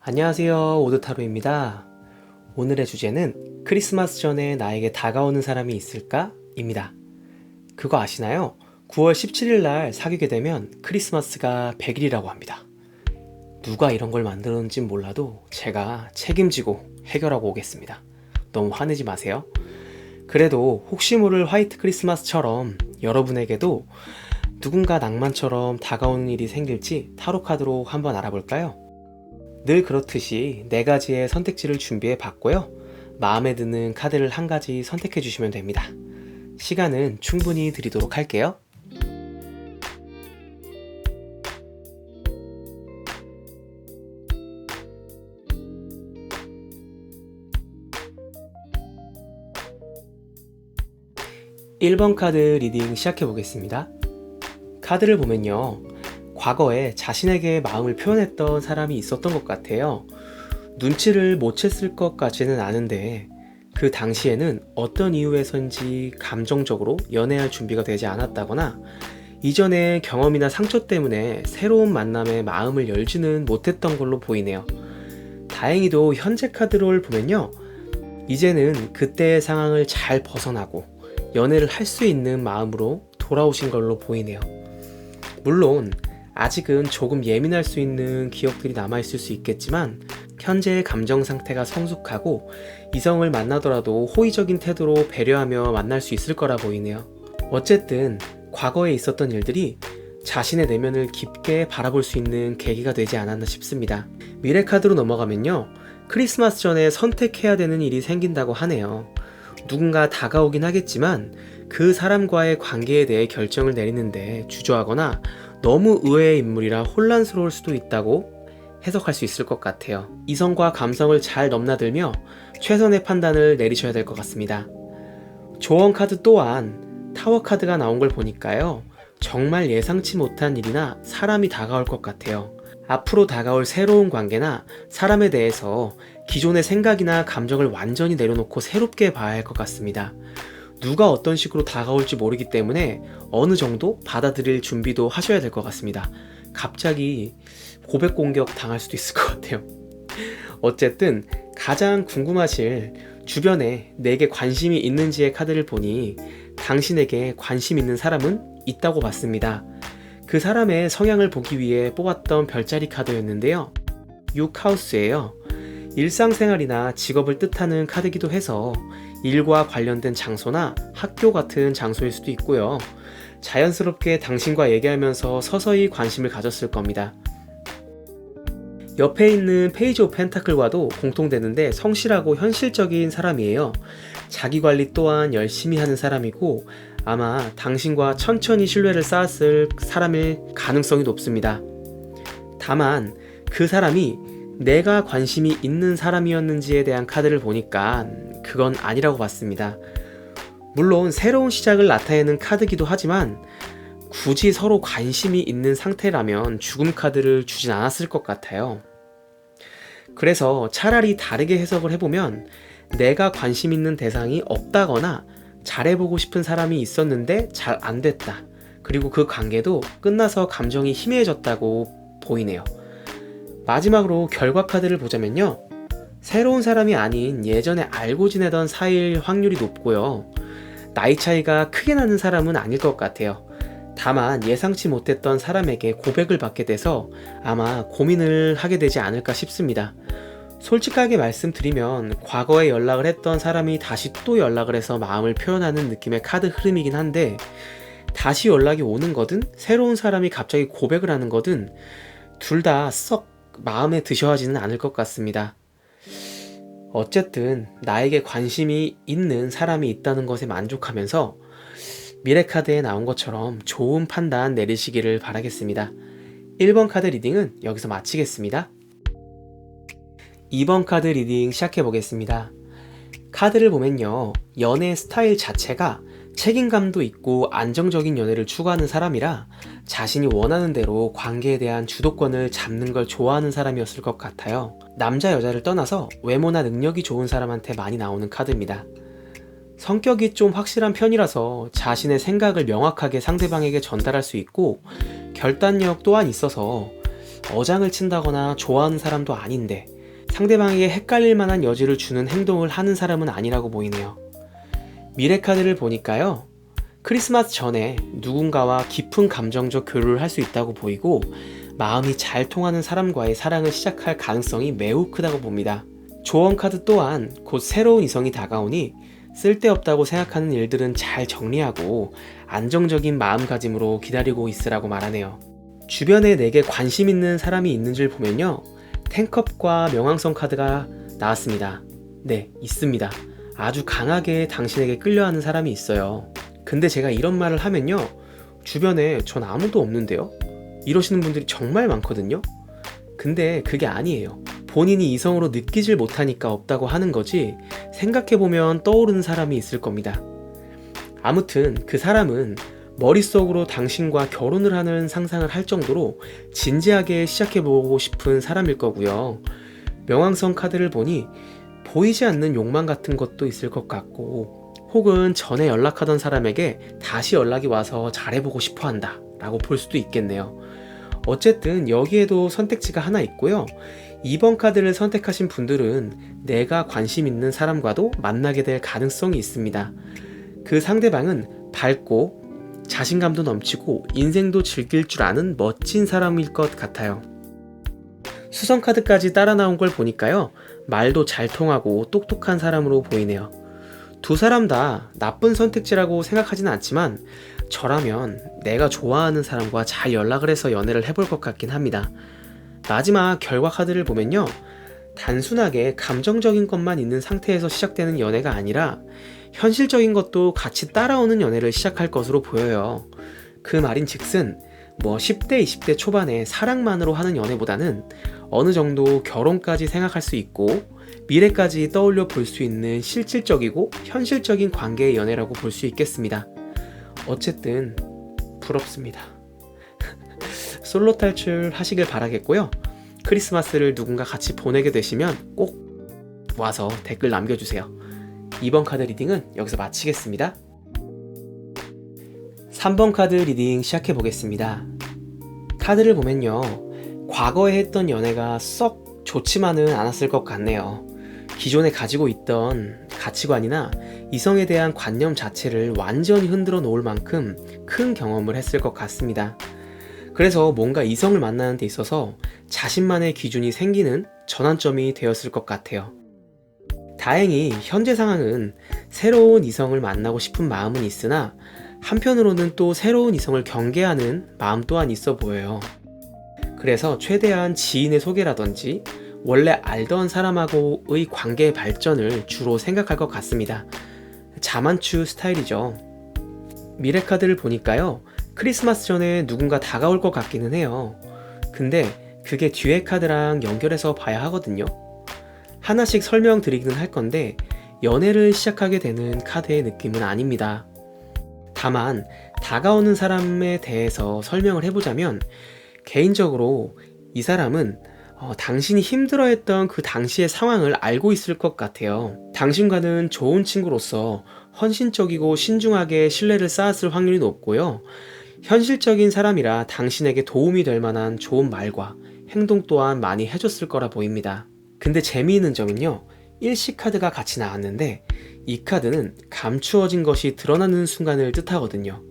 안녕하세요, 오드타로입니다. 오늘의 주제는 크리스마스 전에 나에게 다가오는 사람이 있을까? 입니다. 그거 아시나요? 9월 17일 날 사귀게 되면 크리스마스가 100일이라고 합니다. 누가 이런 걸 만들었는지 몰라도 제가 책임지고 해결하고 오겠습니다. 너무 화내지 마세요. 그래도 혹시 모를 화이트 크리스마스처럼 여러분에게도 누군가 낭만처럼 다가오는 일이 생길지 타로 카드로 한번 알아볼까요? 늘 그렇듯이 4가지의 선택지를 준비해 봤고요. 마음에 드는 카드를 한 가지 선택해 주시면 됩니다. 시간은 충분히 드리도록 할게요. (1번) 카드 리딩 시작해 보겠습니다. 카드를 보면요, 과거에 자신에게 마음을 표현했던 사람이 있었던 것 같아요. 눈치를 못 챘을 것 같지는 않은데 그 당시에는 어떤 이유에서인지 감정적으로 연애할 준비가 되지 않았다거나 이전의 경험이나 상처 때문에 새로운 만남에 마음을 열지는 못했던 걸로 보이네요. 다행히도 현재 카드를 보면요, 이제는 그때의 상황을 잘 벗어나고 연애를 할 수 있는 마음으로 돌아오신 걸로 보이네요. 물론 아직은 조금 예민할 수 있는 기억들이 남아있을 수 있겠지만 현재의 감정 상태가 성숙하고 이성을 만나더라도 호의적인 태도로 배려하며 만날 수 있을 거라 보이네요. 어쨌든 과거에 있었던 일들이 자신의 내면을 깊게 바라볼 수 있는 계기가 되지 않았나 싶습니다. 미래 카드로 넘어가면요, 크리스마스 전에 선택해야 되는 일이 생긴다고 하네요. 누군가 다가오긴 하겠지만 그 사람과의 관계에 대해 결정을 내리는데 주저하거나 너무 의외의 인물이라 혼란스러울 수도 있다고 해석할 수 있을 것 같아요. 이성과 감성을 잘 넘나들며 최선의 판단을 내리셔야 될 것 같습니다. 조언 카드 또한 타워 카드가 나온 걸 보니까요, 정말 예상치 못한 일이나 사람이 다가올 것 같아요. 앞으로 다가올 새로운 관계나 사람에 대해서 기존의 생각이나 감정을 완전히 내려놓고 새롭게 봐야 할 것 같습니다. 누가 어떤 식으로 다가올지 모르기 때문에 어느 정도 받아들일 준비도 하셔야 될 것 같습니다. 갑자기 고백 공격 당할 수도 있을 것 같아요. 어쨌든 가장 궁금하실 주변에 내게 관심이 있는지의 카드를 보니 당신에게 관심 있는 사람은 있다고 봤습니다. 그 사람의 성향을 보기 위해 뽑았던 별자리 카드였는데요, 6하우스예요. 일상생활이나 직업을 뜻하는 카드기도 해서 일과 관련된 장소나 학교 같은 장소일 수도 있고요. 자연스럽게 당신과 얘기하면서 서서히 관심을 가졌을 겁니다. 옆에 있는 페이지 오브 펜타클과도 공통되는데 성실하고 현실적인 사람이에요. 자기관리 또한 열심히 하는 사람이고 아마 당신과 천천히 신뢰를 쌓았을 사람일 가능성이 높습니다. 다만 그 사람이 내가 관심이 있는 사람이었는지에 대한 카드를 보니까 그건 아니라고 봤습니다. 물론 새로운 시작을 나타내는 카드기도 하지만 굳이 서로 관심이 있는 상태라면 죽음 카드를 주진 않았을 것 같아요. 그래서 차라리 다르게 해석을 해보면 내가 관심 있는 대상이 없다거나 잘해보고 싶은 사람이 있었는데 잘 안됐다, 그리고 그 관계도 끝나서 감정이 희미해졌다고 보이네요. 마지막으로 결과 카드를 보자면요, 새로운 사람이 아닌 예전에 알고 지내던 사이일 확률이 높고요, 나이 차이가 크게 나는 사람은 아닐 것 같아요. 다만 예상치 못했던 사람에게 고백을 받게 돼서 아마 고민을 하게 되지 않을까 싶습니다. 솔직하게 말씀드리면 과거에 연락을 했던 사람이 다시 또 연락을 해서 마음을 표현하는 느낌의 카드 흐름이긴 한데, 다시 연락이 오는 거든 새로운 사람이 갑자기 고백을 하는 거든 둘 다 썩 마음에 드셔 하지는 않을 것 같습니다. 어쨌든 나에게 관심이 있는 사람이 있다는 것에 만족하면서 미래 카드에 나온 것처럼 좋은 판단 내리시기를 바라겠습니다. 1번 카드 리딩은 여기서 마치겠습니다. 2번 카드 리딩 시작해 보겠습니다. 카드를 보면요, 연애 스타일 자체가 책임감도 있고 안정적인 연애를 추구하는 사람이라 자신이 원하는 대로 관계에 대한 주도권을 잡는 걸 좋아하는 사람이었을 것 같아요. 남자 여자를 떠나서 외모나 능력이 좋은 사람한테 많이 나오는 카드입니다. 성격이 좀 확실한 편이라서 자신의 생각을 명확하게 상대방에게 전달할 수 있고 결단력 또한 있어서 어장을 친다거나 좋아하는 사람도 아닌데 상대방에게 헷갈릴 만한 여지를 주는 행동을 하는 사람은 아니라고 보이네요. 미래 카드를 보니까요. 크리스마스 전에 누군가와 깊은 감정적 교류를 할 수 있다고 보이고 마음이 잘 통하는 사람과의 사랑을 시작할 가능성이 매우 크다고 봅니다. 조언 카드 또한 곧 새로운 이성이 다가오니 쓸데없다고 생각하는 일들은 잘 정리하고 안정적인 마음가짐으로 기다리고 있으라고 말하네요. 주변에 내게 관심 있는 사람이 있는지를 보면요. 텐컵과 명왕성 카드가 나왔습니다. 네, 있습니다. 아주 강하게 당신에게 끌려하는 사람이 있어요. 근데 제가 이런 말을 하면요. 주변에 전 아무도 없는데요? 이러시는 분들이 정말 많거든요. 근데 그게 아니에요. 본인이 이성으로 느끼질 못하니까 없다고 하는 거지 생각해보면 떠오르는 사람이 있을 겁니다. 아무튼 그 사람은 머릿속으로 당신과 결혼을 하는 상상을 할 정도로 진지하게 시작해보고 싶은 사람일 거고요. 명왕성 카드를 보니 보이지 않는 욕망 같은 것도 있을 것 같고 혹은 전에 연락하던 사람에게 다시 연락이 와서 잘해보고 싶어 한다 라고 볼 수도 있겠네요. 어쨌든 여기에도 선택지가 하나 있고요. 2번 카드를 선택하신 분들은 내가 관심 있는 사람과도 만나게 될 가능성이 있습니다. 그 상대방은 밝고 자신감도 넘치고 인생도 즐길 줄 아는 멋진 사람일 것 같아요. 수성 카드까지 따라 나온 걸 보니까요. 말도 잘 통하고 똑똑한 사람으로 보이네요. 두 사람 다 나쁜 선택지라고 생각하지는 않지만 저라면 내가 좋아하는 사람과 잘 연락을 해서 연애를 해볼 것 같긴 합니다. 마지막 결과 카드를 보면요. 단순하게 감정적인 것만 있는 상태에서 시작되는 연애가 아니라 현실적인 것도 같이 따라오는 연애를 시작할 것으로 보여요. 그 말인 즉슨 10대, 20대 초반에 사랑만으로 하는 연애보다는 어느 정도 결혼까지 생각할 수 있고 미래까지 떠올려 볼 수 있는 실질적이고 현실적인 관계의 연애라고 볼 수 있겠습니다. 어쨌든 부럽습니다. 솔로 탈출 하시길 바라겠고요. 크리스마스를 누군가 같이 보내게 되시면 꼭 와서 댓글 남겨주세요. 이번 카드 리딩은 여기서 마치겠습니다. 3번 카드 리딩 시작해 보겠습니다. 카드를 보면요. 과거에 했던 연애가 썩 좋지만은 않았을 것 같네요. 기존에 가지고 있던 가치관이나 이성에 대한 관념 자체를 완전히 흔들어 놓을 만큼 큰 경험을 했을 것 같습니다. 그래서 뭔가 이성을 만나는 데 있어서 자신만의 기준이 생기는 전환점이 되었을 것 같아요. 다행히 현재 상황은 새로운 이성을 만나고 싶은 마음은 있으나 한편으로는 또 새로운 이성을 경계하는 마음 또한 있어 보여요. 그래서 최대한 지인의 소개라든지 원래 알던 사람하고의 관계의 발전을 주로 생각할 것 같습니다. 자만추 스타일이죠. 미래 카드를 보니까요. 크리스마스 전에 누군가 다가올 것 같기는 해요. 근데 그게 뒤에 카드랑 연결해서 봐야 하거든요. 하나씩 설명드리기는 할 건데 연애를 시작하게 되는 카드의 느낌은 아닙니다. 다만 다가오는 사람에 대해서 설명을 해보자면 개인적으로 이 사람은 당신이 힘들어했던 그 당시의 상황을 알고 있을 것 같아요. 당신과는 좋은 친구로서 헌신적이고 신중하게 신뢰를 쌓았을 확률이 높고요. 현실적인 사람이라 당신에게 도움이 될 만한 좋은 말과 행동 또한 많이 해줬을 거라 보입니다. 근데 재미있는 점은요. 일시 카드가 같이 나왔는데 이 카드는 감추어진 것이 드러나는 순간을 뜻하거든요.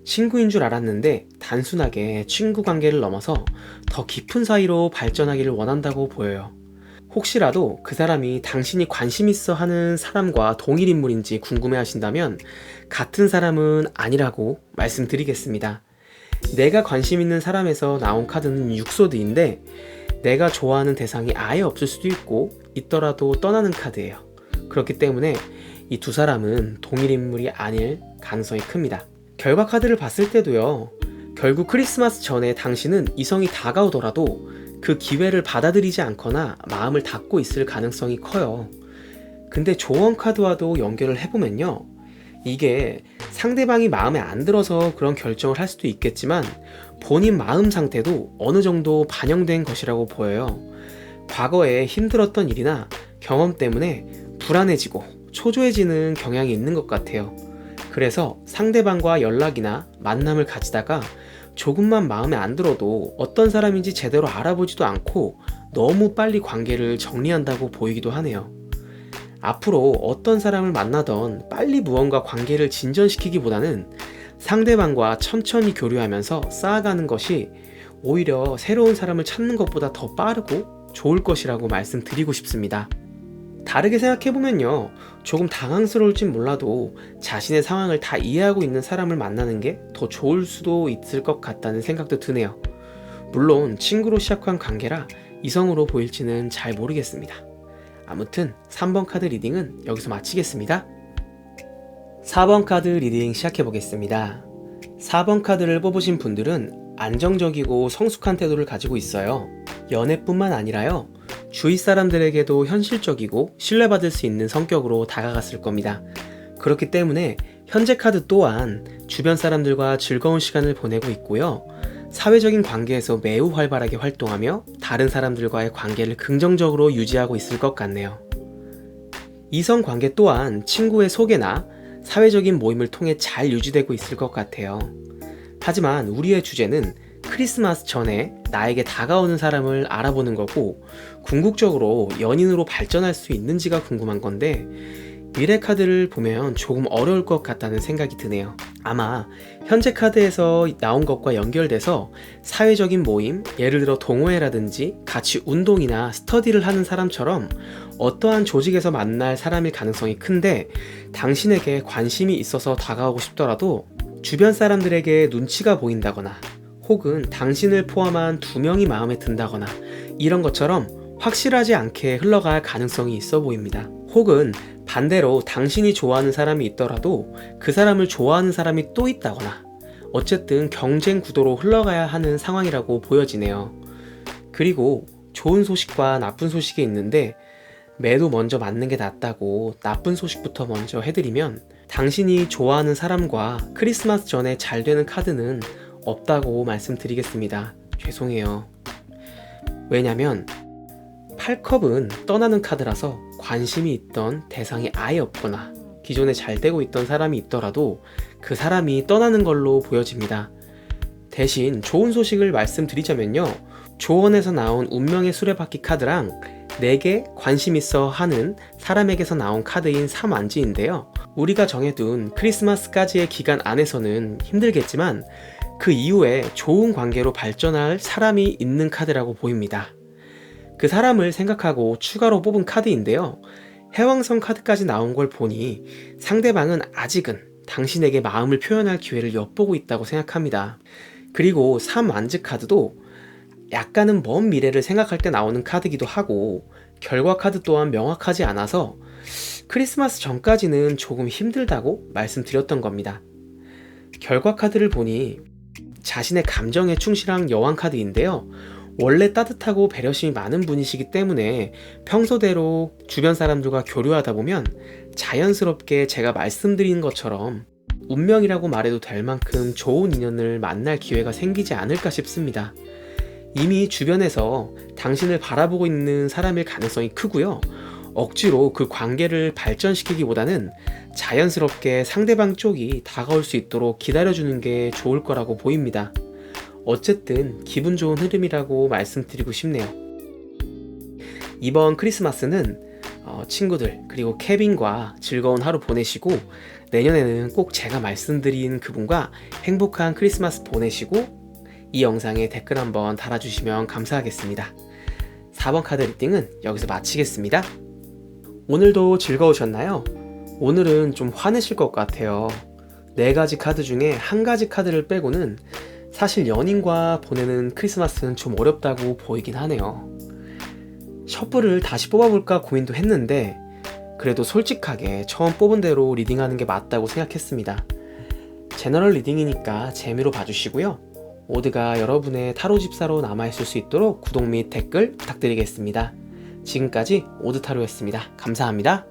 친구인 줄 알았는데 단순하게 친구 관계를 넘어서 더 깊은 사이로 발전하기를 원한다고 보여요. 혹시라도 그 사람이 당신이 관심 있어 하는 사람과 동일 인물인지 궁금해 하신다면 같은 사람은 아니라고 말씀드리겠습니다. 내가 관심 있는 사람에서 나온 카드는 육소드인데 내가 좋아하는 대상이 아예 없을 수도 있고 있더라도 떠나는 카드예요. 그렇기 때문에 이 두 사람은 동일 인물이 아닐 가능성이 큽니다. 결과 카드를 봤을 때도요. 결국 크리스마스 전에 당신은 이성이 다가오더라도 그 기회를 받아들이지 않거나 마음을 닫고 있을 가능성이 커요. 근데 조언 카드와도 연결을 해보면요. 이게 상대방이 마음에 안 들어서 그런 결정을 할 수도 있겠지만 본인 마음 상태도 어느 정도 반영된 것이라고 보여요. 과거에 힘들었던 일이나 경험 때문에 불안해지고 초조해지는 경향이 있는 것 같아요. 그래서 상대방과 연락이나 만남을 가지다가 조금만 마음에 안 들어도 어떤 사람인지 제대로 알아보지도 않고 너무 빨리 관계를 정리한다고 보이기도 하네요. 앞으로 어떤 사람을 만나던 빨리 무언가 관계를 진전시키기보다는 상대방과 천천히 교류하면서 쌓아가는 것이 오히려 새로운 사람을 찾는 것보다 더 빠르고 좋을 것이라고 말씀드리고 싶습니다. 다르게 생각해보면요, 조금 당황스러울진 몰라도 자신의 상황을 다 이해하고 있는 사람을 만나는 게 더 좋을 수도 있을 것 같다는 생각도 드네요. 물론 친구로 시작한 관계라 이성으로 보일지는 잘 모르겠습니다. 아무튼 3번 카드 리딩은 여기서 마치겠습니다. 4번 카드 리딩 시작해보겠습니다. 4번 카드를 뽑으신 분들은 안정적이고 성숙한 태도를 가지고 있어요. 연애뿐만 아니라요, 주위 사람들에게도 현실적이고 신뢰받을 수 있는 성격으로 다가갔을 겁니다. 그렇기 때문에 현재 카드 또한 주변 사람들과 즐거운 시간을 보내고 있고요, 사회적인 관계에서 매우 활발하게 활동하며 다른 사람들과의 관계를 긍정적으로 유지하고 있을 것 같네요. 이성 관계 또한 친구의 소개나 사회적인 모임을 통해 잘 유지되고 있을 것 같아요. 하지만 우리의 주제는 크리스마스 전에 나에게 다가오는 사람을 알아보는 거고, 궁극적으로 연인으로 발전할 수 있는지가 궁금한 건데, 미래 카드를 보면 조금 어려울 것 같다는 생각이 드네요. 아마 현재 카드에서 나온 것과 연결돼서 사회적인 모임, 예를 들어 동호회라든지 같이 운동이나 스터디를 하는 사람처럼 어떠한 조직에서 만날 사람일 가능성이 큰데, 당신에게 관심이 있어서 다가오고 싶더라도 주변 사람들에게 눈치가 보인다거나 혹은 당신을 포함한 2명이 마음에 든다거나 이런 것처럼 확실하지 않게 흘러갈 가능성이 있어 보입니다. 혹은 반대로 당신이 좋아하는 사람이 있더라도 그 사람을 좋아하는 사람이 또 있다거나, 어쨌든 경쟁 구도로 흘러가야 하는 상황이라고 보여지네요. 그리고 좋은 소식과 나쁜 소식이 있는데, 매도 먼저 맞는 게 낫다고 나쁜 소식부터 먼저 해드리면, 당신이 좋아하는 사람과 크리스마스 전에 잘 되는 카드는 없다고 말씀드리겠습니다. 죄송해요. 왜냐면 8컵은 떠나는 카드라서 관심이 있던 대상이 아예 없거나 기존에 잘 되고 있던 사람이 있더라도 그 사람이 떠나는 걸로 보여집니다. 대신 좋은 소식을 말씀드리자면요, 조언에서 나온 운명의 수레바퀴 카드랑 내게 관심 있어 하는 사람에게서 나온 카드인 3안지인데요, 우리가 정해둔 크리스마스까지의 기간 안에서는 힘들겠지만 그 이후에 좋은 관계로 발전할 사람이 있는 카드라고 보입니다. 그 사람을 생각하고 추가로 뽑은 카드인데요, 해왕성 카드까지 나온 걸 보니 상대방은 아직은 당신에게 마음을 표현할 기회를 엿보고 있다고 생각합니다. 그리고 3안지 카드도 약간은 먼 미래를 생각할 때 나오는 카드기도 하고, 결과 카드 또한 명확하지 않아서 크리스마스 전까지는 조금 힘들다고 말씀드렸던 겁니다. 결과 카드를 보니 자신의 감정에 충실한 여왕 카드인데요, 원래 따뜻하고 배려심이 많은 분이시기 때문에 평소대로 주변 사람들과 교류하다 보면 자연스럽게 제가 말씀드린 것처럼 운명이라고 말해도 될 만큼 좋은 인연을 만날 기회가 생기지 않을까 싶습니다. 이미 주변에서 당신을 바라보고 있는 사람일 가능성이 크고요, 억지로 그 관계를 발전시키기보다는 자연스럽게 상대방 쪽이 다가올 수 있도록 기다려주는 게 좋을 거라고 보입니다. 어쨌든 기분 좋은 흐름이라고 말씀드리고 싶네요. 이번 크리스마스는 친구들 그리고 케빈과 즐거운 하루 보내시고, 내년에는 꼭 제가 말씀드린 그분과 행복한 크리스마스 보내시고, 이 영상에 댓글 한번 달아주시면 감사하겠습니다. 4번 카드 리딩은 여기서 마치겠습니다. 오늘도 즐거우셨나요? 오늘은 좀 화내실 것 같아요. 4가지 카드 중에 1가지 카드를 빼고는 사실 연인과 보내는 크리스마스는 좀 어렵다고 보이긴 하네요. 셔플을 다시 뽑아볼까 고민도 했는데, 그래도 솔직하게 처음 뽑은 대로 리딩하는 게 맞다고 생각했습니다. 제너럴 리딩이니까 재미로 봐주시고요, 모두가 여러분의 타로 집사로 남아있을 수 있도록 구독 및 댓글 부탁드리겠습니다. 지금까지 오드타로였습니다. 감사합니다.